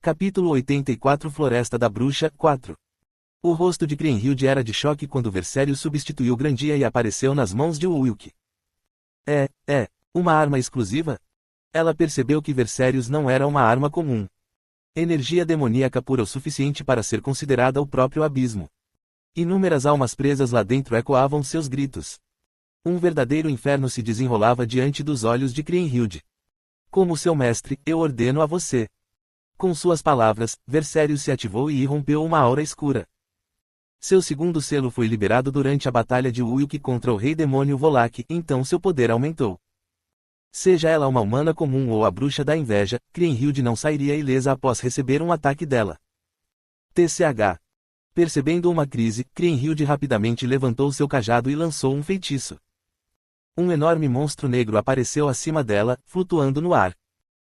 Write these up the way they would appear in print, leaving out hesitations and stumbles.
Capítulo 84 Floresta da Bruxa 4. O rosto de Kriemhild era de choque quando Vercérius substituiu Grandia e apareceu nas mãos de Ulk. Uma arma exclusiva? Ela percebeu que Vercérius não era uma arma comum. Energia demoníaca pura o suficiente para ser considerada o próprio abismo. Inúmeras almas presas lá dentro ecoavam seus gritos. Um verdadeiro inferno se desenrolava diante dos olhos de Kriemhild. Como seu mestre, eu ordeno a você. Com suas palavras, Vercérius se ativou e irrompeu uma aura escura. Seu segundo selo foi liberado durante a batalha de Ulk contra o rei demônio Volak, então seu poder aumentou. Seja ela uma humana comum ou a bruxa da inveja, Kriemhild não sairia ilesa após receber um ataque dela. TCH. Percebendo uma crise, Kriemhild rapidamente levantou seu cajado e lançou um feitiço. Um enorme monstro negro apareceu acima dela, flutuando no ar.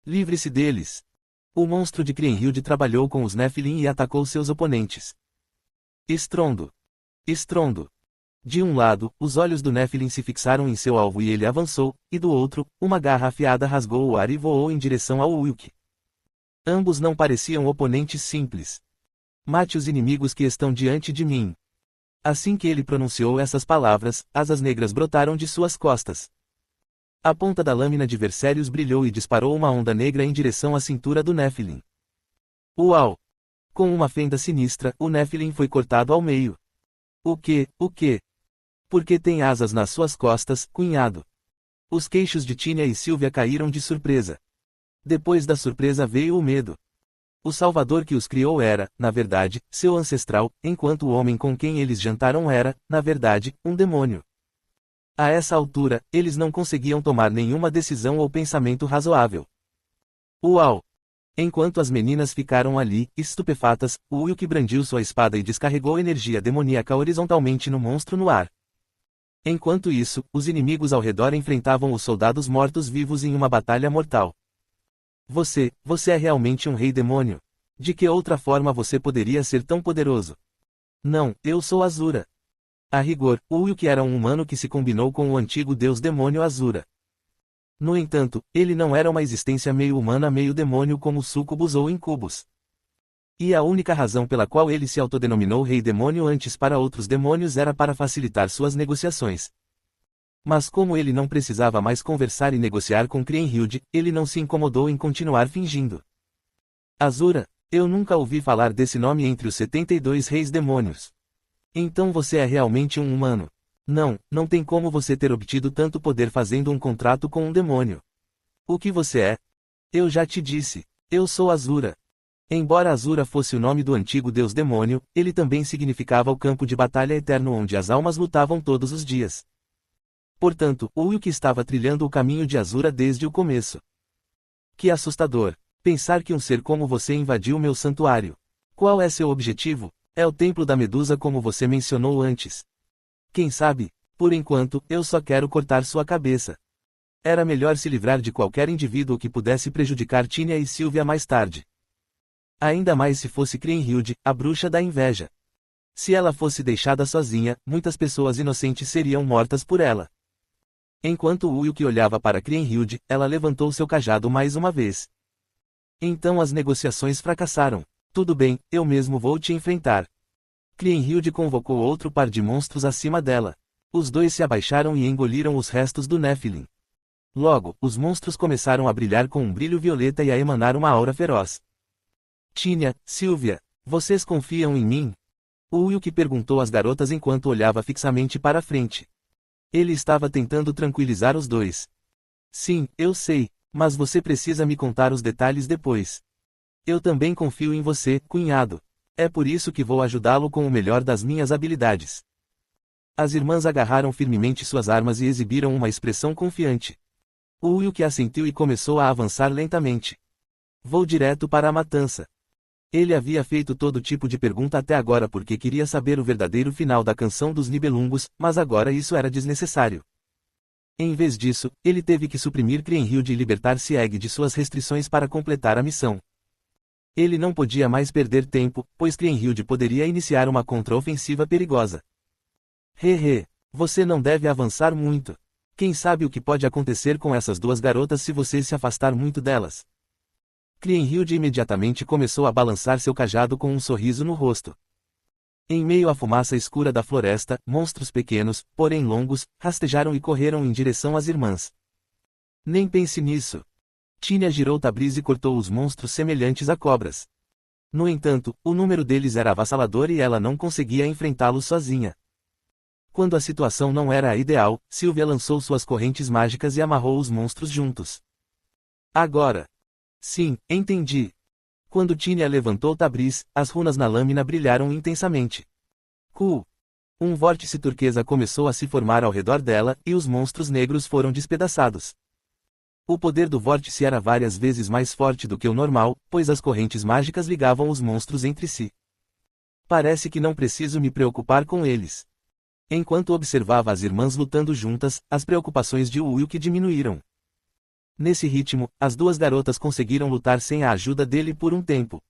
Livre-se deles. O monstro de Kriemhild trabalhou com os Nephilim e atacou seus oponentes. Estrondo. Estrondo. De um lado, os olhos do Nephilim se fixaram em seu alvo e ele avançou, e do outro, uma garra afiada rasgou o ar e voou em direção ao Ulk. Ambos não pareciam oponentes simples. Mate os inimigos que estão diante de mim. Assim que ele pronunciou essas palavras, asas negras brotaram de suas costas. A ponta da lâmina de Vercérius brilhou e disparou uma onda negra em direção à cintura do Nephilim. Uau! Com uma fenda sinistra, o Nephilim foi cortado ao meio. O quê? Por que tem asas nas suas costas, cunhado? Os queixos de Tínia e Silvia caíram de surpresa. Depois da surpresa veio o medo. O Salvador que os criou era, na verdade, seu ancestral, enquanto o homem com quem eles jantaram era, na verdade, um demônio. A essa altura, eles não conseguiam tomar nenhuma decisão ou pensamento razoável. Uau! Enquanto as meninas ficaram ali, estupefatas, o Ulk brandiu sua espada e descarregou energia demoníaca horizontalmente no monstro no ar. Enquanto isso, os inimigos ao redor enfrentavam os soldados mortos-vivos em uma batalha mortal. Você é realmente um rei demônio. De que outra forma você poderia ser tão poderoso? Não, eu sou Azura. A rigor, Ulk era um humano que se combinou com o antigo deus demônio Azura. No entanto, ele não era uma existência meio humana meio demônio como súcubos ou incubos. E a única razão pela qual ele se autodenominou rei demônio antes para outros demônios era para facilitar suas negociações. Mas como ele não precisava mais conversar e negociar com Kriemhild, ele não se incomodou em continuar fingindo. Azura, eu nunca ouvi falar desse nome entre os 72 reis demônios. Então você é realmente um humano. Não tem como você ter obtido tanto poder fazendo um contrato com um demônio. O que você é? Eu já te disse, eu sou Azura. Embora Azura fosse o nome do antigo deus demônio, ele também significava o campo de batalha eterno onde as almas lutavam todos os dias. Portanto, Ulk estava trilhando o caminho de Azura desde o começo. Que assustador! Pensar que um ser como você invadiu meu santuário. Qual é seu objetivo? É o templo da Medusa como você mencionou antes. Quem sabe, por enquanto, eu só quero cortar sua cabeça. Era melhor se livrar de qualquer indivíduo que pudesse prejudicar Tínia e Silvia mais tarde. Ainda mais se fosse Kriemhild, a bruxa da inveja. Se ela fosse deixada sozinha, muitas pessoas inocentes seriam mortas por ela. Enquanto Ulk olhava para Kriemhild, ela levantou seu cajado mais uma vez. Então as negociações fracassaram. Tudo bem, eu mesmo vou te enfrentar. Kriemhild convocou outro par de monstros acima dela. Os dois se abaixaram e engoliram os restos do Nephilim. Logo, os monstros começaram a brilhar com um brilho violeta e a emanar uma aura feroz. Tínia, Silvia, vocês confiam em mim? Ulk perguntou às garotas enquanto olhava fixamente para a frente. Ele estava tentando tranquilizar os dois. Sim, eu sei, mas você precisa me contar os detalhes depois. Eu também confio em você, cunhado. É por isso que vou ajudá-lo com o melhor das minhas habilidades. As irmãs agarraram firmemente suas armas e exibiram uma expressão confiante. Ulk assentiu e começou a avançar lentamente. Vou direto para a matança. Ele havia feito todo tipo de pergunta até agora porque queria saber o verdadeiro final da canção dos Nibelungos, mas agora isso era desnecessário. Em vez disso, ele teve que suprimir Kriemhild e libertar Sieg de suas restrições para completar a missão. Ele não podia mais perder tempo, pois Kriemhild poderia iniciar uma contraofensiva perigosa. Você não deve avançar muito. Quem sabe o que pode acontecer com essas duas garotas se você se afastar muito delas? Kriemhild imediatamente começou a balançar seu cajado com um sorriso no rosto. Em meio à fumaça escura da floresta, monstros pequenos, porém longos, rastejaram e correram em direção às irmãs. Nem pense nisso. Tinia girou Tabriz e cortou os monstros semelhantes a cobras. No entanto, o número deles era avassalador e ela não conseguia enfrentá-los sozinha. Quando a situação não era a ideal, Sylvia lançou suas correntes mágicas e amarrou os monstros juntos. Agora. Sim, entendi. Quando Tinia levantou Tabriz, as runas na lâmina brilharam intensamente. Cool. Um vórtice turquesa começou a se formar ao redor dela, e os monstros negros foram despedaçados. O poder do vórtice era várias vezes mais forte do que o normal, pois as correntes mágicas ligavam os monstros entre si. Parece que não preciso me preocupar com eles. Enquanto observava as irmãs lutando juntas, as preocupações de Wilk diminuíram. Nesse ritmo, as duas garotas conseguiram lutar sem a ajuda dele por um tempo.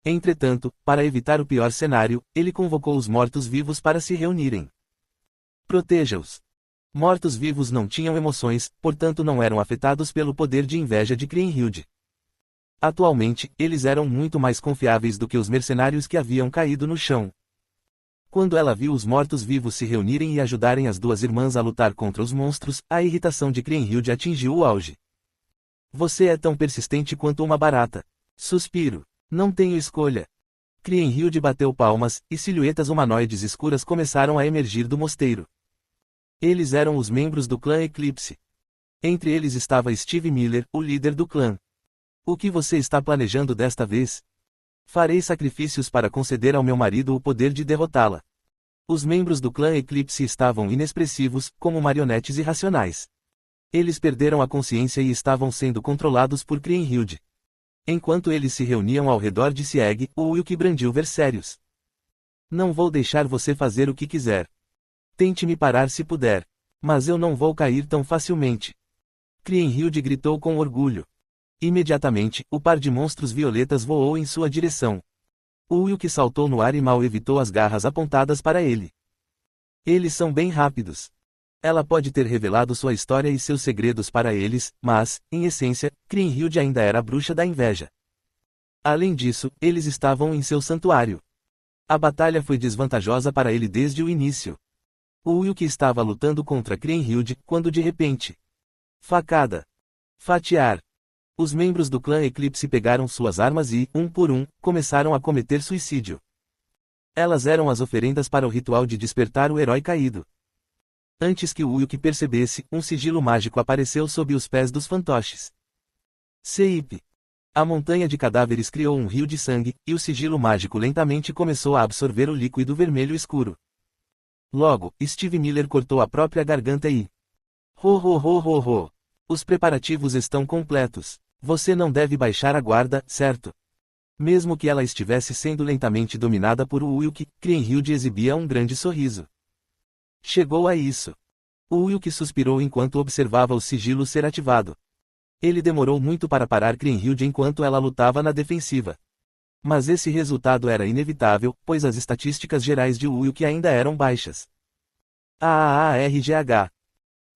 Entretanto, para evitar o pior cenário, ele convocou os mortos-vivos para se reunirem. Proteja-os. Mortos-vivos não tinham emoções, portanto não eram afetados pelo poder de inveja de Kriemhild. Atualmente, eles eram muito mais confiáveis do que os mercenários que haviam caído no chão. Quando ela viu os mortos-vivos se reunirem e ajudarem as duas irmãs a lutar contra os monstros, a irritação de Kriemhild atingiu o auge. Você é tão persistente quanto uma barata. Suspiro. Não tenho escolha. Kriemhild bateu palmas, e silhuetas humanoides escuras começaram a emergir do mosteiro. Eles eram os membros do clã Eclipse. Entre eles estava Steve Miller, o líder do clã. O que você está planejando desta vez? Farei sacrifícios para conceder ao meu marido o poder de derrotá-la. Os membros do clã Eclipse estavam inexpressivos, como marionetes irracionais. Eles perderam a consciência e estavam sendo controlados por Kriemhild. Enquanto eles se reuniam ao redor de Sieg, o Wilk brandiu versérios. Não vou deixar você fazer o que quiser. Tente me parar se puder. Mas eu não vou cair tão facilmente. Kriemhild gritou com orgulho. Imediatamente, o par de monstros violetas voou em sua direção. O Wilk saltou no ar e mal evitou as garras apontadas para ele. Eles são bem rápidos. Ela pode ter revelado sua história e seus segredos para eles, mas, em essência, Kriemhild ainda era a bruxa da inveja. Além disso, eles estavam em seu santuário. A batalha foi desvantajosa para ele desde o início. O Wilk estava lutando contra Kriemhild, quando de repente... Facada. Fatiar. Os membros do clã Eclipse pegaram suas armas e, um por um, começaram a cometer suicídio. Elas eram as oferendas para o ritual de despertar o herói caído. Antes que o Wilk percebesse, um sigilo mágico apareceu sob os pés dos fantoches. Seip. A montanha de cadáveres criou um rio de sangue, e o sigilo mágico lentamente começou a absorver o líquido vermelho escuro. Logo, Steve Miller cortou a própria garganta e... Ho ho ho ho ho. Os preparativos estão completos. Você não deve baixar a guarda, certo? Mesmo que ela estivesse sendo lentamente dominada por Wilk, Kriemhild exibia um grande sorriso. Chegou a isso. O Wilk suspirou enquanto observava o sigilo ser ativado. Ele demorou muito para parar Kriemhild enquanto ela lutava na defensiva. Mas esse resultado era inevitável, pois as estatísticas gerais de Wilk ainda eram baixas. AAARGH.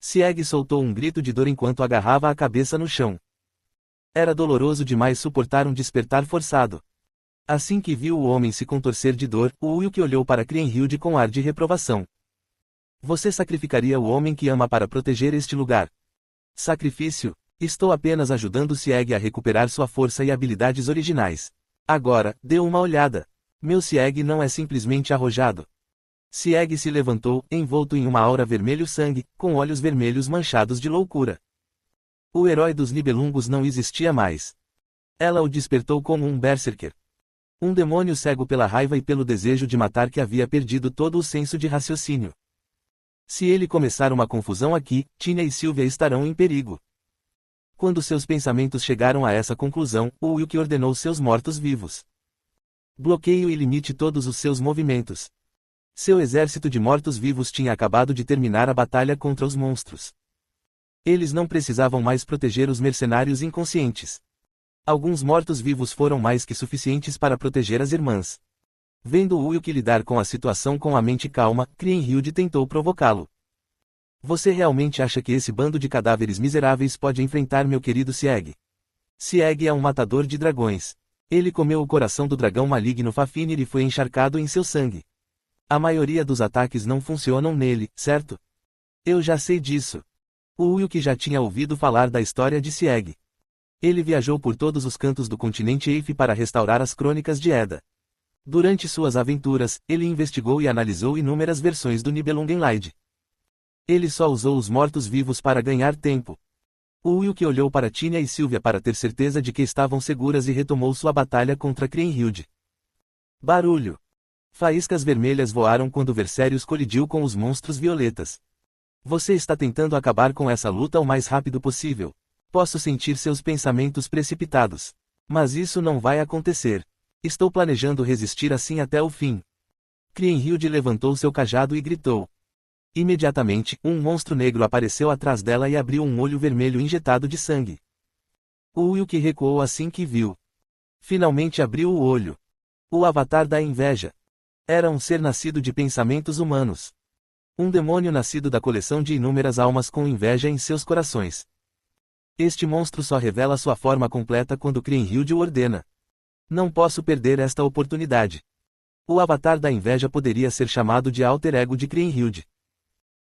Sieg soltou um grito de dor enquanto agarrava a cabeça no chão. Era doloroso demais suportar um despertar forçado. Assim que viu o homem se contorcer de dor, o Wilk olhou para Kriemhild com ar de reprovação. Você sacrificaria o homem que ama para proteger este lugar? Sacrifício? Estou apenas ajudando Sieg a recuperar sua força e habilidades originais. Agora, dê uma olhada. Meu Sieg não é simplesmente arrojado. Sieg se levantou, envolto em uma aura vermelho-sangue, com olhos vermelhos manchados de loucura. O herói dos Nibelungos não existia mais. Ela o despertou como um berserker. Um demônio cego pela raiva e pelo desejo de matar que havia perdido todo o senso de raciocínio. Se ele começar uma confusão aqui, Tinia e Sylvia estarão em perigo. Quando seus pensamentos chegaram a essa conclusão, o Wilk ordenou seus mortos-vivos. Bloqueie e limite todos os seus movimentos. Seu exército de mortos-vivos tinha acabado de terminar a batalha contra os monstros. Eles não precisavam mais proteger os mercenários inconscientes. Alguns mortos-vivos foram mais que suficientes para proteger as irmãs. Vendo Wilk lidar com a situação com a mente calma, Kriemhild tentou provocá-lo. Você realmente acha que esse bando de cadáveres miseráveis pode enfrentar meu querido Sieg? Sieg é um matador de dragões. Ele comeu o coração do dragão maligno Fafnir e foi encharcado em seu sangue. A maioria dos ataques não funcionam nele, certo? Eu já sei disso. O Ulk já tinha ouvido falar da história de Sieg. Ele viajou por todos os cantos do continente Eif para restaurar as crônicas de Edda. Durante suas aventuras, ele investigou e analisou inúmeras versões do Nibelungenlied. Ele só usou os mortos-vivos para ganhar tempo. O Ulk olhou para Tinia e Sylvia para ter certeza de que estavam seguras e retomou sua batalha contra Kriemhild. Barulho. Faíscas vermelhas voaram quando Vercérius colidiu com os monstros violetas. Você está tentando acabar com essa luta o mais rápido possível. Posso sentir seus pensamentos precipitados. Mas isso não vai acontecer. Estou planejando resistir assim até o fim. Kriemhild levantou seu cajado e gritou. Imediatamente, um monstro negro apareceu atrás dela e abriu um olho vermelho injetado de sangue. O Ulk recuou assim que viu. Finalmente abriu o olho. O avatar da inveja. Era um ser nascido de pensamentos humanos. Um demônio nascido da coleção de inúmeras almas com inveja em seus corações. Este monstro só revela sua forma completa quando Kriemhild o ordena. Não posso perder esta oportunidade. O avatar da inveja poderia ser chamado de alter ego de Kriemhild.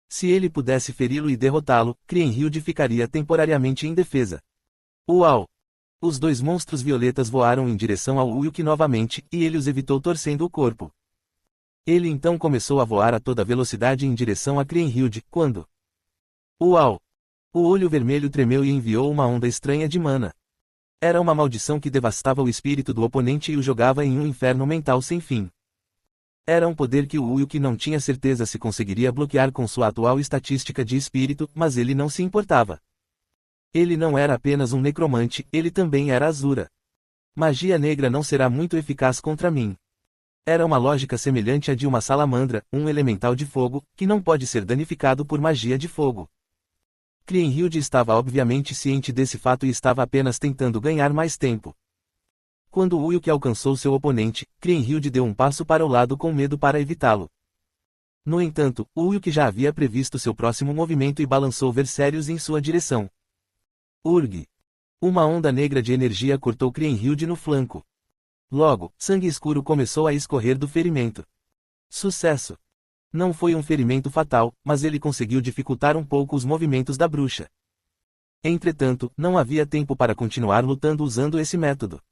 Se ele pudesse feri-lo e derrotá-lo, Kriemhild ficaria temporariamente indefesa. Uau! Os dois monstros violetas voaram em direção ao Ulk novamente, e ele os evitou torcendo o corpo. Ele então começou a voar a toda velocidade em direção a Kriemhild, quando... Uau! O olho vermelho tremeu e enviou uma onda estranha de mana. Era uma maldição que devastava o espírito do oponente e o jogava em um inferno mental sem fim. Era um poder que o Ulk não tinha certeza se conseguiria bloquear com sua atual estatística de espírito, mas ele não se importava. Ele não era apenas um necromante, ele também era Azura. Magia negra não será muito eficaz contra mim. Era uma lógica semelhante à de uma salamandra, um elemental de fogo, que não pode ser danificado por magia de fogo. Kriemhild estava obviamente ciente desse fato e estava apenas tentando ganhar mais tempo. Quando Ulk alcançou seu oponente, Kriemhild deu um passo para o lado com medo para evitá-lo. No entanto, Ulk já havia previsto seu próximo movimento e balançou Vercérius em sua direção. Urg! Uma onda negra de energia cortou Kriemhild no flanco. Logo, sangue escuro começou a escorrer do ferimento. Sucesso! Não foi um ferimento fatal, mas ele conseguiu dificultar um pouco os movimentos da bruxa. Entretanto, não havia tempo para continuar lutando usando esse método.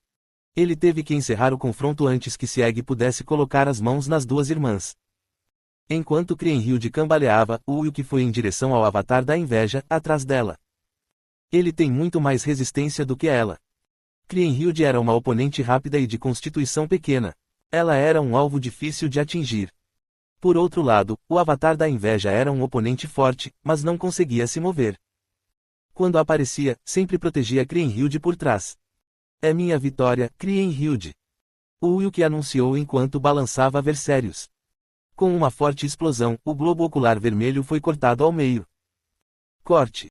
Ele teve que encerrar o confronto antes que Sieg pudesse colocar as mãos nas duas irmãs. Enquanto Kriemhild cambaleava, Ulk foi em direção ao avatar da inveja, atrás dela. Ele tem muito mais resistência do que ela. Kriemhild era uma oponente rápida e de constituição pequena. Ela era um alvo difícil de atingir. Por outro lado, o avatar da inveja era um oponente forte, mas não conseguia se mover. Quando aparecia, sempre protegia Kriemhild por trás. É minha vitória, Kriemhild. O Ulk anunciou enquanto balançava Vercérius. Com uma forte explosão, o globo ocular vermelho foi cortado ao meio. Corte.